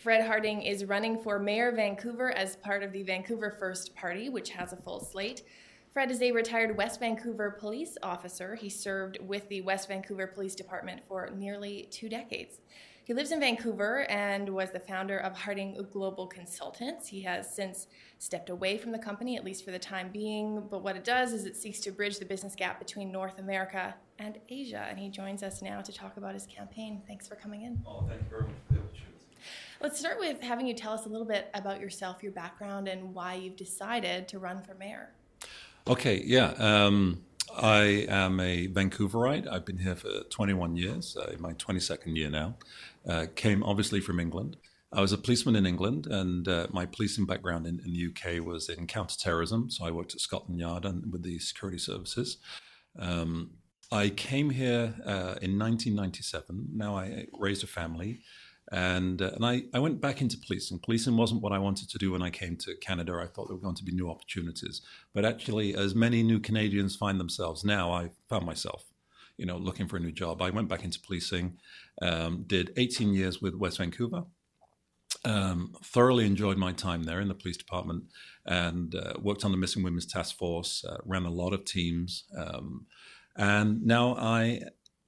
Fred Harding is running for Mayor of Vancouver as part of the Vancouver First Party, which has a full slate. Fred is a retired West Vancouver police officer. He served with the West Vancouver Police Department for nearly 2 decades. He lives in Vancouver and was the founder of Harding Global Consultants. He has since stepped away from the company, at least for the time being, but what it does is it seeks to bridge the business gap between North America and Asia, and he joins us now to talk about his campaign. Thanks for coming in. Oh, thank you very much for the opportunity. Let's start with having you tell us a little bit about yourself, your background, and why you've decided to run for mayor. Okay, yeah. I am a Vancouverite. I've been here for 21 years, in my 22nd year now. Came obviously from England. I was a policeman in England, and my policing background in the UK was in counter-terrorism. So I worked at Scotland Yard and with the security services. I came here in 1997. Now I raised a family. And I went back into policing. Policing wasn't what I wanted to do when I came to Canada. I thought there were going to be new opportunities. But actually, as many new Canadians find themselves now, I found myself, looking for a new job. I went back into policing, did 18 years with West Vancouver, thoroughly enjoyed my time there in the police department, and worked on the Missing Women's Task Force, ran a lot of teams. And now I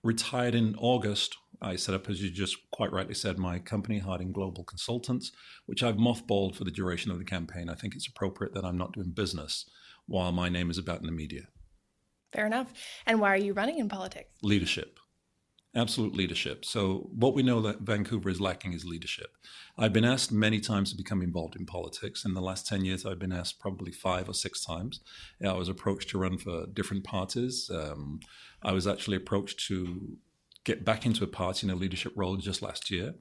retired in August. I set up, as you just quite rightly said, my company, Harding Global Consultants, which I've mothballed for the duration of the campaign. I think it's appropriate that I'm not doing business while my name is about in the media. Fair enough. And why are you running in politics? Leadership. Absolute leadership. So what we know that Vancouver is lacking is leadership. I've been asked many times to become involved in politics. In the last 10 years, I've been asked probably 5 or 6 times. I was approached to run for different parties. I was actually approached to get back into a party in a leadership role just last year.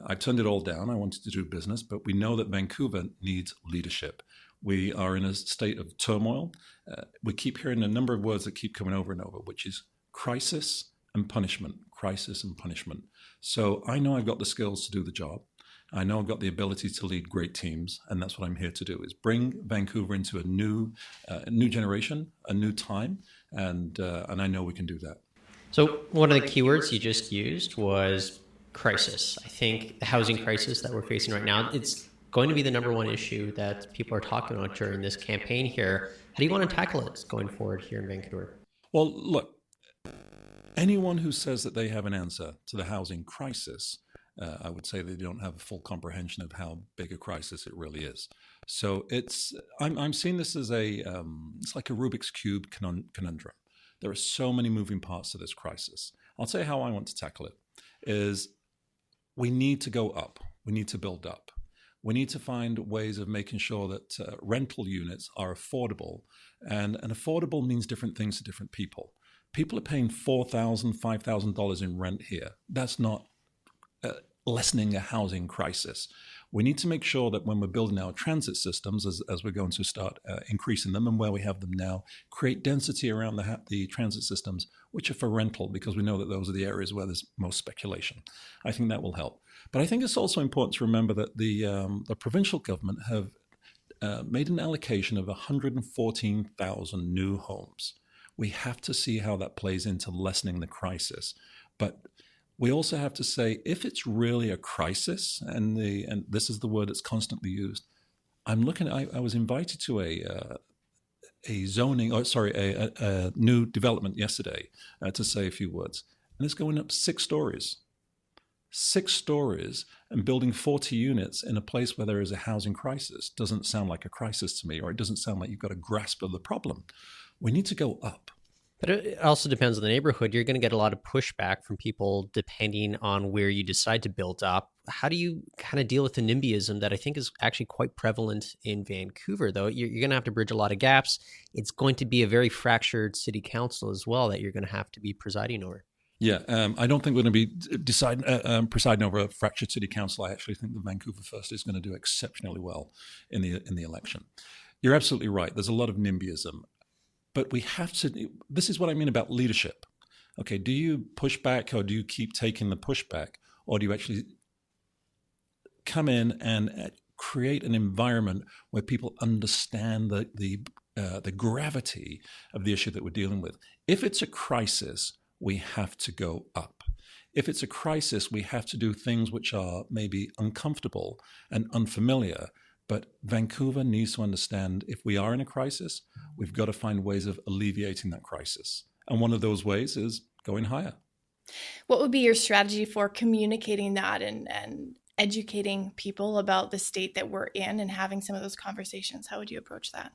I turned it all down. I wanted to do business, but we know that Vancouver needs leadership. We are in a state of turmoil. We keep hearing a number of words that keep coming over and over, which is crisis and punishment, crisis and punishment. So I know I've got the skills to do the job. I know I've got the ability to lead great teams, and that's what I'm here to do, is bring Vancouver into a new generation, a new time, and I know we can do that. So one of the keywords you just used was crisis. I think the housing crisis that we're facing right now, it's going to be the number one issue that people are talking about during this campaign here. How do you want to tackle it going forward here in Vancouver? Well, look, anyone who says that they have an answer to the housing crisis, I would say they don't have a full comprehension of how big a crisis it really is. So I'm seeing this as it's like a Rubik's Cube conundrum. There are so many moving parts to this crisis. I'll tell you how I want to tackle it, is we need to go up. We need to build up. We need to find ways of making sure that rental units are affordable. And affordable means different things to different people. People are paying $4,000, $5,000 in rent here. That's not lessening a housing crisis. We need to make sure that when we're building our transit systems, as we're going to start increasing them, and where we have them now, create density around the transit systems, which are for rental, because we know that those are the areas where there's most speculation. I think that will help. But I think it's also important to remember that the provincial government have made an allocation of 114,000 new homes. We have to see how that plays into lessening the crisis. But we also have to say, if it's really a crisis, and this is the word that's constantly used, I was invited to a new development yesterday to say a few words, and it's going up 6 stories. 6 stories and building 40 units in a place where there is a housing crisis doesn't sound like a crisis to me, or it doesn't sound like you've got a grasp of the problem. We need to go up. But it also depends on the neighborhood. You're going to get a lot of pushback from people depending on where you decide to build up. How do you kind of deal with the NIMBYism that I think is actually quite prevalent in Vancouver, though? You're going to have to bridge a lot of gaps. It's going to be a very fractured city council as well that you're going to have to be presiding over. Yeah, I don't think we're going to be presiding over a fractured city council. I actually think the Vancouver First is going to do exceptionally well in the election. You're absolutely right. There's a lot of NIMBYism. But we have to, this is what I mean about leadership. Okay, do you push back, or do you keep taking the pushback, or do you actually come in and create an environment where people understand the gravity of the issue that we're dealing with? If it's a crisis, we have to go up. if it's a crisis, we have to do things which are maybe uncomfortable and unfamiliar. But Vancouver needs to understand if we are in a crisis, we've got to find ways of alleviating that crisis. And one of those ways is going higher. What would be your strategy for communicating that and educating people about the state that we're in and having some of those conversations? How would you approach that?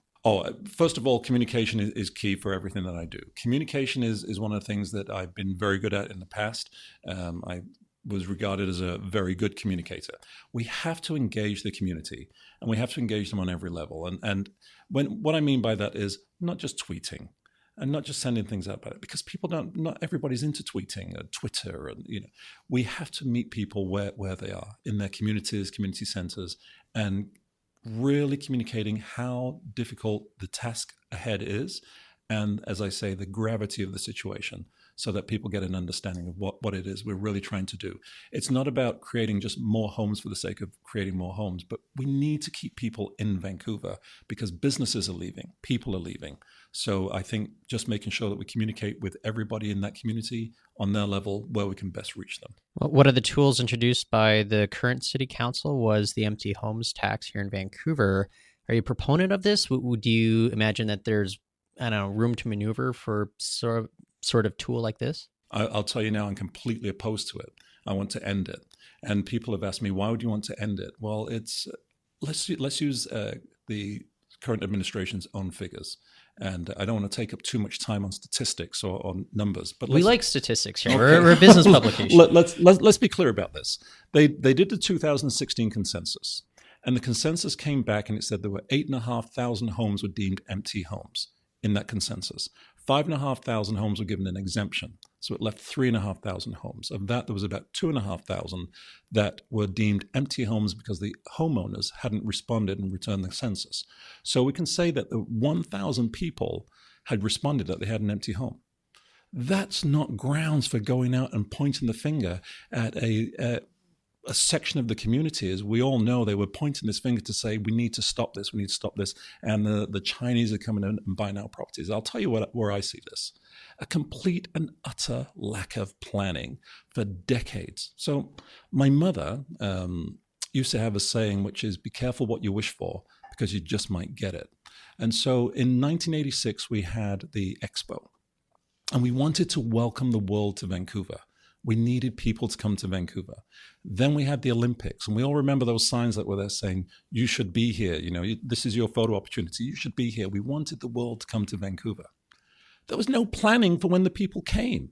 First of all, communication is key for everything that I do. Communication is one of the things that I've been very good at in the past. I was regarded as a very good communicator. We have to engage the community, and we have to engage them on every level. And what I mean by that is not just tweeting and not just sending things out about it, because not everybody's into tweeting or Twitter. And, we have to meet people where they are in their communities, community centers, and really communicating how difficult the task ahead is. And as I say, the gravity of the situation, so that people get an understanding of what it is we're really trying to do. It's not about creating just more homes for the sake of creating more homes, but we need to keep people in Vancouver because businesses are leaving, people are leaving. So I think just making sure that we communicate with everybody in that community on their level where we can best reach them. Well, one of the tools introduced by the current city council was the empty homes tax here in Vancouver. Are you a proponent of this? Would you imagine that there's, room to maneuver for sort of tool like this? I'll tell you now, I'm completely opposed to it. I want to end it. And people have asked me, why would you want to end it? Well, let's use the current administration's own figures. And I don't want to take up too much time on statistics or on numbers. But we like statistics here. Okay. We're a business publication. Let's be clear about this. They did the 2016 consensus. And the consensus came back and it said there were 8,500 homes were deemed empty homes in that consensus. 5,500 homes were given an exemption. So it left 3,500 homes. Of that, there was about 2,500 that were deemed empty homes because the homeowners hadn't responded and returned the census. So we can say that the 1,000 people had responded that they had an empty home. That's not grounds for going out and pointing the finger at a section of the community. As we all know, they were pointing this finger to say, we need to stop this, and the Chinese are coming in and buying our properties. I'll tell you where I see this. A complete and utter lack of planning for decades. So my mother used to have a saying, which is, be careful what you wish for, because you just might get it. And so in 1986, we had the Expo, and we wanted to welcome the world to Vancouver. We needed people to come to Vancouver. Then we had the Olympics, and we all remember those signs that were there saying, you should be here. This is your photo opportunity. You should be here. We wanted the world to come to Vancouver. There was no planning for when the people came.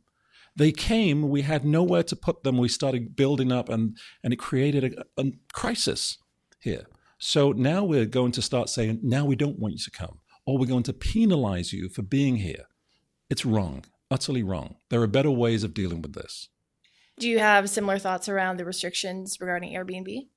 They came, we had nowhere to put them. We started building up, and it created a crisis here. So now we're going to start saying, now we don't want you to come, or we're going to penalize you for being here. It's wrong, utterly wrong. There are better ways of dealing with this. Do you have similar thoughts around the restrictions regarding Airbnb?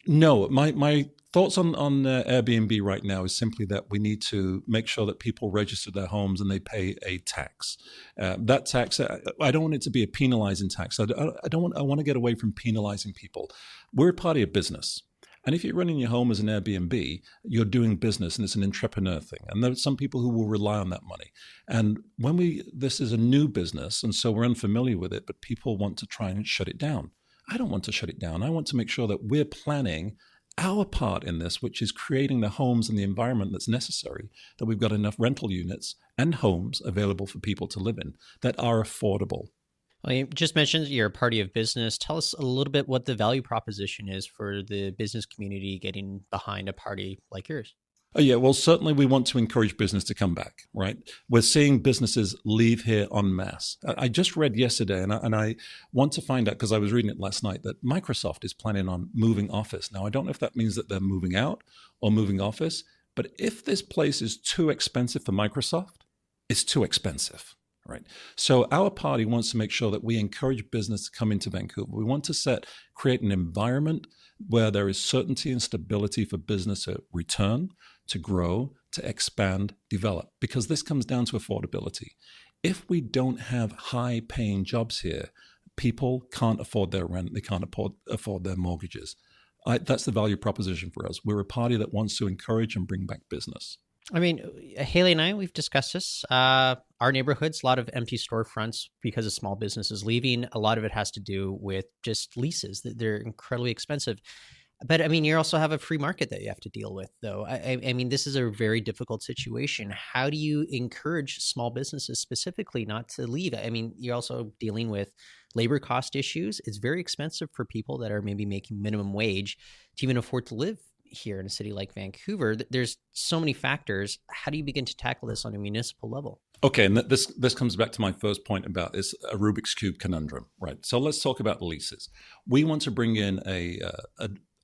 No, my thoughts on Airbnb right now is simply that we need to make sure that people register their homes and they pay a tax. That tax, I don't want it to be a penalizing tax. I want to get away from penalizing people. We're a party of business. And if you're running your home as an Airbnb, you're doing business, and it's an entrepreneur thing. And there are some people who will rely on that money. And this is a new business, and so we're unfamiliar with it, but people want to try and shut it down. I don't want to shut it down. I want to make sure that we're planning our part in this, which is creating the homes and the environment that's necessary, that we've got enough rental units and homes available for people to live in that are affordable. Well, you just mentioned you're a party of business. Tell us a little bit what the value proposition is for the business community getting behind a party like yours. Oh, yeah, well, certainly we want to encourage business to come back, right? We're seeing businesses leave here en masse. I just read yesterday, and I want to find out, because I was reading it last night, that Microsoft is planning on moving office. Now, I don't know if that means that they're moving out or moving office, but if this place is too expensive for Microsoft, it's too expensive. Right. So our party wants to make sure that we encourage business to come into Vancouver. We want to create an environment where there is certainty and stability for business to return, to grow, to expand, develop, because this comes down to affordability. If we don't have high-paying jobs here, people can't afford their rent. They can't afford their mortgages. That's the value proposition for us. We're a party that wants to encourage and bring back business. I mean, Haley and I, we've discussed this. Our neighborhoods, a lot of empty storefronts because of small businesses leaving. A lot of it has to do with just leases. They're incredibly expensive. But I mean, you also have a free market that you have to deal with, though. I mean, this is a very difficult situation. How do you encourage small businesses specifically not to leave? I mean, you're also dealing with labor cost issues. It's very expensive for people that are maybe making minimum wage to even afford to live here in a city like Vancouver. There's so many factors. How do you begin to tackle this on a municipal level? Okay, and this comes back to my first point about this a Rubik's Cube conundrum, right? So let's talk about leases. We want to bring in a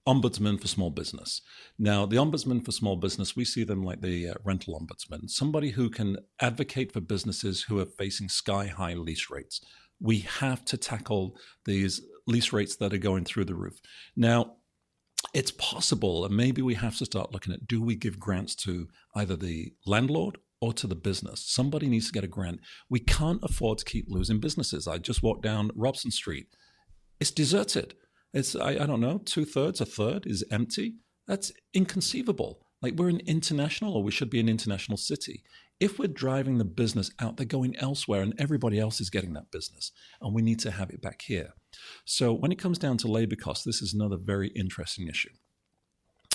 ombudsman for small business. Now, the ombudsman for small business, we see them like the rental ombudsman, somebody who can advocate for businesses who are facing sky-high lease rates. We have to tackle these lease rates that are going through the roof. Now, it's possible, and maybe we have to start looking at, do we give grants to either the landlord or to the business? Somebody needs to get a grant. We can't afford to keep losing businesses. I just walked down Robson Street. It's deserted. It's, I don't know, 2/3, a third is empty. That's inconceivable. Like, we're an international, or we should be an international city. If we're driving the business out, they're going elsewhere, and everybody else is getting that business, and we need to have it back here. So when it comes down to labor costs, this is another very interesting issue.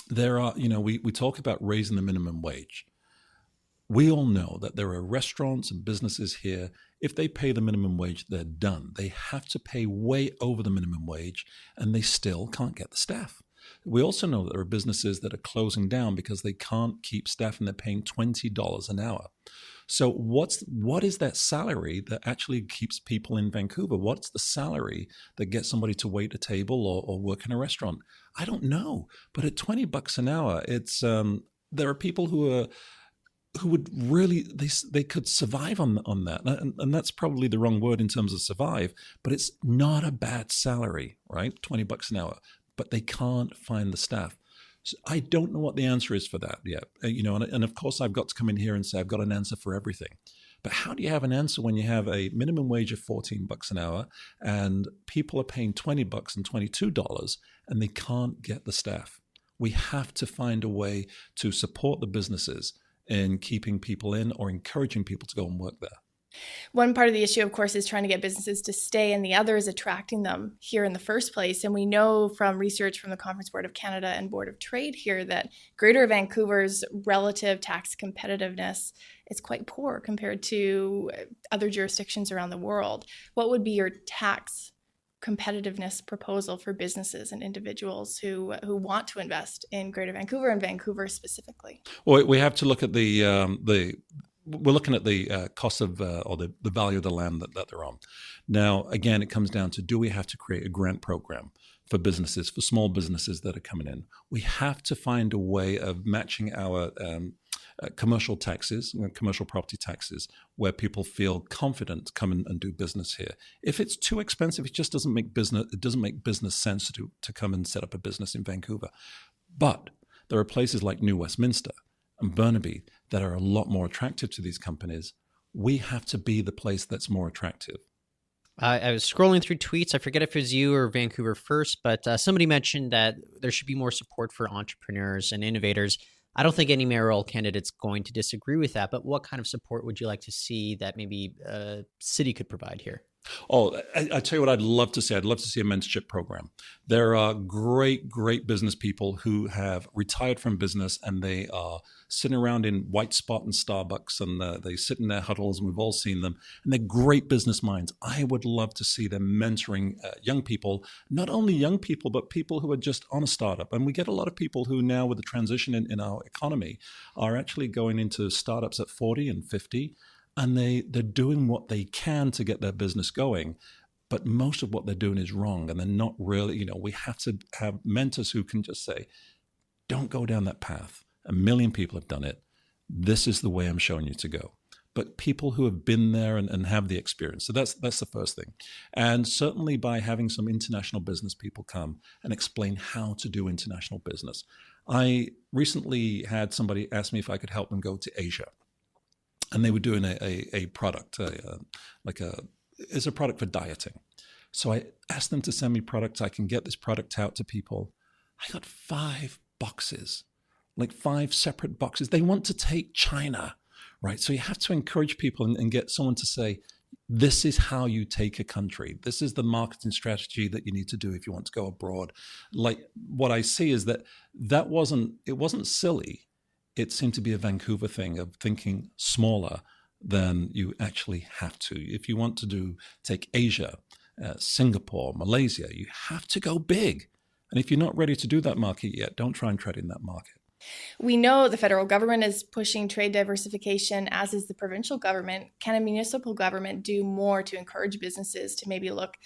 There are, we talk about raising the minimum wage. We all know that there are restaurants and businesses here. If they pay the minimum wage, they're done. They have to pay way over the minimum wage, and they still can't get the staff. We also know that there are businesses that are closing down because they can't keep staff, and they're paying $20 an hour. So what is that salary that actually keeps people in Vancouver? What's the salary that gets somebody to wait a table or work in a restaurant? I don't know. But at $20 an hour, it's there are people who would really, they could survive on that. And that's probably the wrong word in terms of survive, but it's not a bad salary, right? $20 an hour, but they can't find the staff. So I don't know what the answer is for that yet. And of course I've got to come in here and say I've got an answer for everything. But how do you have an answer when you have a minimum wage of $14 an hour and people are paying $20 and $22 and they can't get the staff? We have to find a way to support the businesses in keeping people in or encouraging people to go and work there. One part of the issue, of course, is trying to get businesses to stay, and the other is attracting them here in the first place. And we know from research from the Conference Board of Canada and Board of Trade here that Greater Vancouver's relative tax competitiveness is quite poor compared to other jurisdictions around the world. What would be your tax competitiveness proposal for businesses and individuals who want to invest in Greater Vancouver and Vancouver specifically? Well, we have to look at we're looking at the cost of or the value of the land that they're on. Now, again, it comes down to, do we have to create a grant program for businesses, for small businesses that are coming in? We have to find a way of matching our commercial taxes, commercial property taxes, where people feel confident to come in and do business here. If it's too expensive, it just doesn't make business sense to come and set up a business in Vancouver. But there are places like New Westminster and Burnaby that are a lot more attractive to these companies. We have to be the place that's more attractive. I was scrolling through tweets. I forget if it was you or Vancouver First, but somebody mentioned that there should be more support for entrepreneurs and innovators. I don't think any mayoral candidate's going to disagree with that, but what kind of support would you like to see that maybe a city could provide here? Oh, I tell you what I'd love to see. I'd love to see a mentorship program. There are great business people who have retired from business, and they are sitting around in White Spot and Starbucks, and they sit in their huddles, and we've all seen them, and they're great business minds. I would love to see them mentoring young people, not only young people, but people who are just on a startup. And we get a lot of people who now, with the transition in our economy, are actually going into startups at 40 and 50. And they're doing what they can to get their business going, but most of what they're doing is wrong, and they're not really, we have to have mentors who can just say, don't go down that path. 1 million people have done it. This is the way I'm showing you to go. But people who have been there and have the experience. So that's the first thing. And certainly by having some international business people come and explain how to do international business. I recently had somebody ask me if I could help them go to Asia. And they were doing a product, it's a product for dieting. So I asked them to send me products. I can get this product out to people. I got 5 boxes, like 5 separate boxes. They want to take China, right? So you have to encourage people and get someone to say, this is how you take a country. This is the marketing strategy that you need to do if you want to go abroad. Like what I see is that it wasn't silly. It seemed to be a Vancouver thing of thinking smaller than you actually have to. If you want to take Asia, Singapore, Malaysia, you have to go big. And if you're not ready to do that market yet, don't try and tread in that market. We know the federal government is pushing trade diversification, as is the provincial government. Can a municipal government do more to encourage businesses to maybe look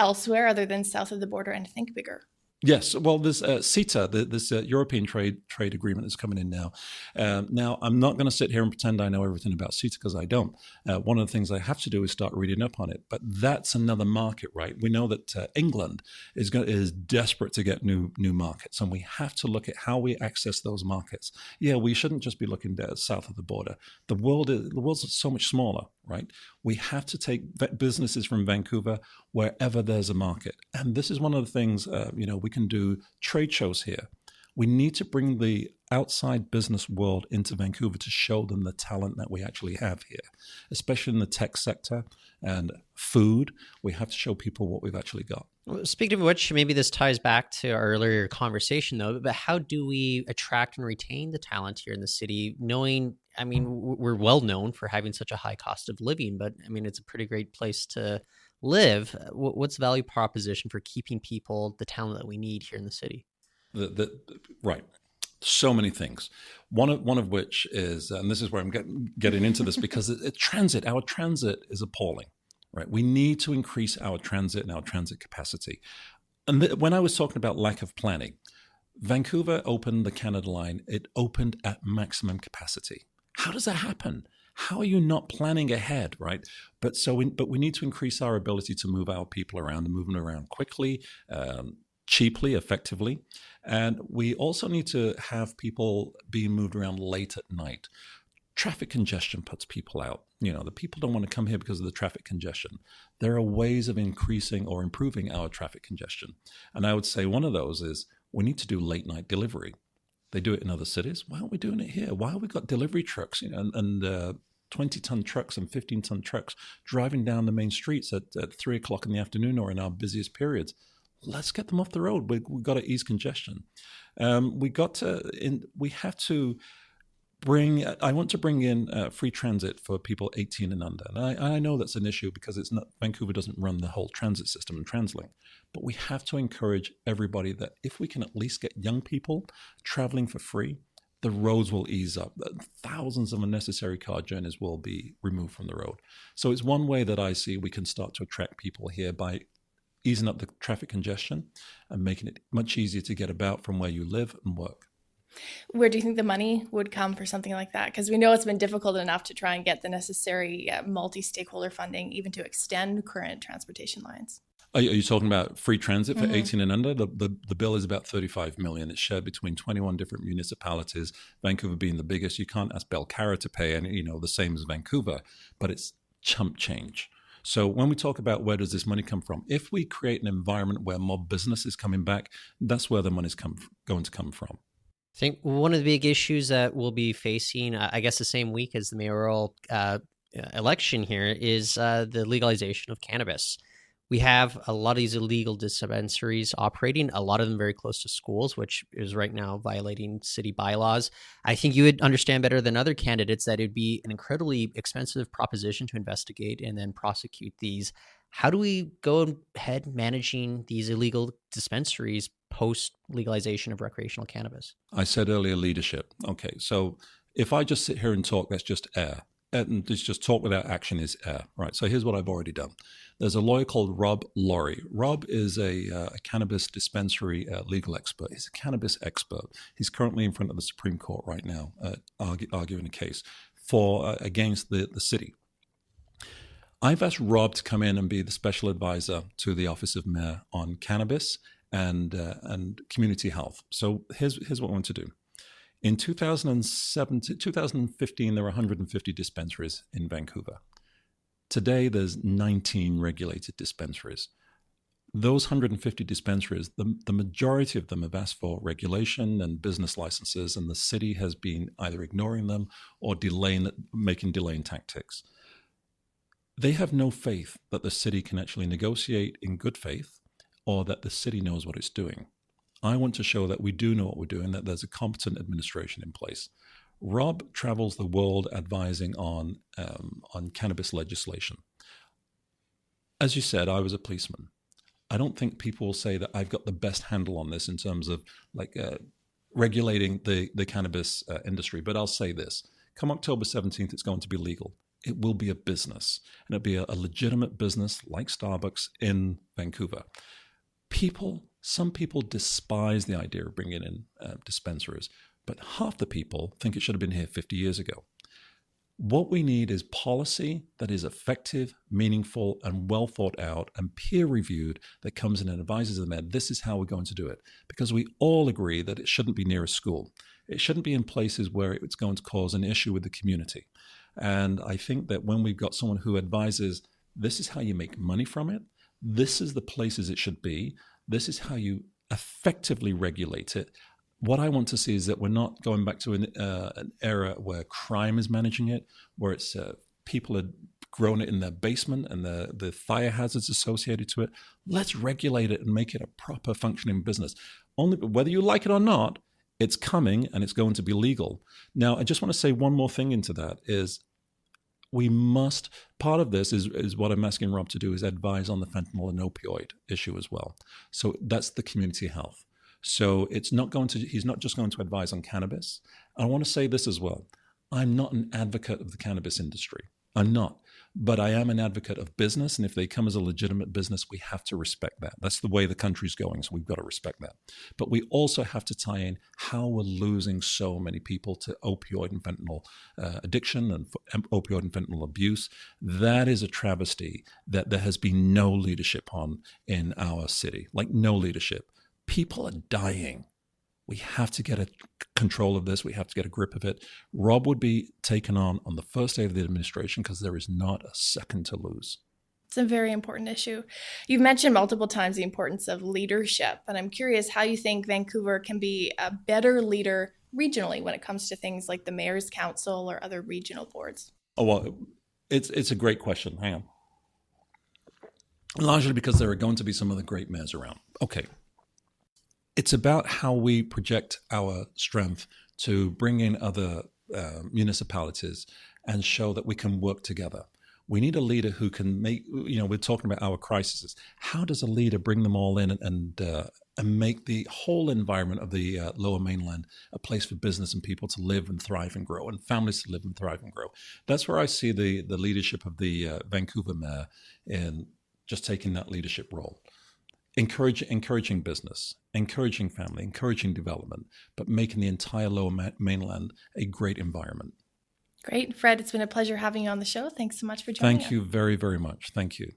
elsewhere other than south of the border and think bigger? Yes, well, there's CETA, this European trade agreement is coming in now. Now, I'm not going to sit here and pretend I know everything about CETA because I don't. One of the things I have to do is start reading up on it. But that's another market, right? We know that England is desperate to get new markets, and we have to look at how we access those markets. Yeah, we shouldn't just be looking south of the border. The world's so much smaller, right? We have to take businesses from Vancouver wherever there's a market. And this is one of the things, we can do trade shows here. We need to bring the outside business world into Vancouver to show them the talent that we actually have here, especially in the tech sector and food. We have to show people what we've actually got. Speaking of which, maybe this ties back to our earlier conversation, though, but how do we attract and retain the talent here in the city, knowing, we're well known for having such a high cost of living, but it's a pretty great place to live. What's the value proposition for keeping people, the talent that we need here in the city? Right. So many things. One of which is, and this is where I'm getting into this, because our transit is appalling, right? We need to increase our transit and our transit capacity. And when I was talking about lack of planning, Vancouver opened the Canada Line. It opened at maximum capacity. How does that happen? How are you not planning ahead, right? But we need to increase our ability to move our people around and move them around quickly, cheaply, effectively. And we also need to have people being moved around late at night. Traffic congestion puts people out. The people don't want to come here because of the traffic congestion. There are ways of increasing or improving our traffic congestion. And I would say one of those is we need to do late night delivery. They do it in other cities. Why aren't we doing it here? Why have we got delivery trucks, and 20-ton trucks and 15-ton trucks driving down the main streets at 3 o'clock in the afternoon or in our busiest periods? Let's get them off the road. We've got to ease congestion. I want to bring in free transit for people 18 and under. And I know that's an issue because Vancouver doesn't run the whole transit system and TransLink. But we have to encourage everybody that if we can at least get young people traveling for free, the roads will ease up. Thousands of unnecessary car journeys will be removed from the road. So it's one way that I see we can start to attract people here by easing up the traffic congestion and making it much easier to get about from where you live and work. Where do you think the money would come for something like that? Because we know it's been difficult enough to try and get the necessary multi-stakeholder funding, even to extend current transportation lines. Are you talking about free transit for 18 and under? The bill is about $35 million. It's shared between 21 different municipalities, Vancouver being the biggest. You can't ask Belcarra to pay any, the same as Vancouver, but it's chump change. So when we talk about where does this money come from, if we create an environment where more business is coming back, that's where the money's going to come from. I think one of the big issues that we'll be facing, I guess the same week as the mayoral election here, is the legalization of cannabis. We have a lot of these illegal dispensaries operating, a lot of them very close to schools, which is right now violating city bylaws. I think you would understand better than other candidates that it'd be an incredibly expensive proposition to investigate and then prosecute these. How do we go ahead managing these illegal dispensaries post legalization of recreational cannabis? I said earlier leadership. Okay, so if I just sit here and talk, that's just air. And just talk without action is air, right? So here's what I've already done. There's a lawyer called Rob Laurie. Rob is a cannabis dispensary legal expert. He's a cannabis expert. He's currently in front of the Supreme Court right now, arguing a case against the city. I've asked Rob to come in and be the special advisor to the Office of Mayor on cannabis and community health. So here's what I want to do. In 2015, there were 150 dispensaries in Vancouver. Today, there's 19 regulated dispensaries. those 150 dispensaries, the majority of them have asked for regulation and business licenses, and the city has been either ignoring them or making delaying tactics. They have no faith that the city can actually negotiate in good faith or that the city knows what it's doing. I want to show that we do know what we're doing, that there's a competent administration in place. Rob travels the world advising on cannabis legislation. As you said, I was a policeman. I don't think people will say that I've got the best handle on this in terms of regulating the cannabis industry, but I'll say this. Come October 17th, it's going to be legal. It will be a business, and it'll be a legitimate business like Starbucks in Vancouver. Some people despise the idea of bringing in dispensaries, but half the people think it should have been here 50 years ago. What we need is policy that is effective, meaningful, and well thought out and peer reviewed that comes in and advises the mayor, this is how we're going to do it. Because we all agree that it shouldn't be near a school. It shouldn't be in places where it's going to cause an issue with the community. And I think that when we've got someone who advises, this is how you make money from it, this is the places it should be, this is how you effectively regulate it. What I want to see is that we're not going back to an era where crime is managing it, where it's people had grown it in their basement and the fire hazards associated to it. Let's regulate it and make it a proper functioning business. Whether you like it or not, it's coming and it's going to be legal. Now, I just want to say one more thing into that is part of this is what I'm asking Rob to do is advise on the fentanyl and opioid issue as well. So that's the community health. So he's not just going to advise on cannabis. I want to say this as well. I'm not an advocate of the cannabis industry. I'm not. But I am an advocate of business. And if they come as a legitimate business, we have to respect that. That's the way the country's going. So we've got to respect that. But we also have to tie in how we're losing so many people to opioid and fentanyl addiction and opioid and fentanyl abuse. That is a travesty that there has been no leadership on in our city, like no leadership. People are dying. We have to get a control of this. We have to get a grip of it. Rob would be taken on the first day of the administration because there is not a second to lose. It's a very important issue. You've mentioned multiple times the importance of leadership, and I'm curious how you think Vancouver can be a better leader regionally when it comes to things like the Mayor's Council or other regional boards. Oh, well, it's a great question. Hang on. Largely because there are going to be some other great mayors around. Okay. It's about how we project our strength to bring in other municipalities and show that we can work together. We need a leader who can make, we're talking about our crises. How does a leader bring them all in and make the whole environment of the Lower Mainland a place for business and people to live and thrive and grow, and families to live and thrive and grow? That's where I see the leadership of the Vancouver mayor in just taking that leadership role. Encouraging business, encouraging family, encouraging development, but making the entire Lower Mainland a great environment. Great. Fred, it's been a pleasure having you on the show. Thanks so much for joining us. Thank you very, very much. Thank you.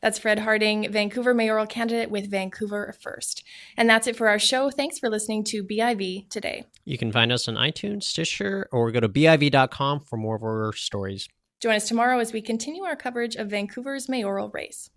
That's Fred Harding, Vancouver mayoral candidate with Vancouver First. And that's it for our show. Thanks for listening to BIV Today. You can find us on iTunes, Stitcher, or go to biv.com for more of our stories. Join us tomorrow as we continue our coverage of Vancouver's mayoral race.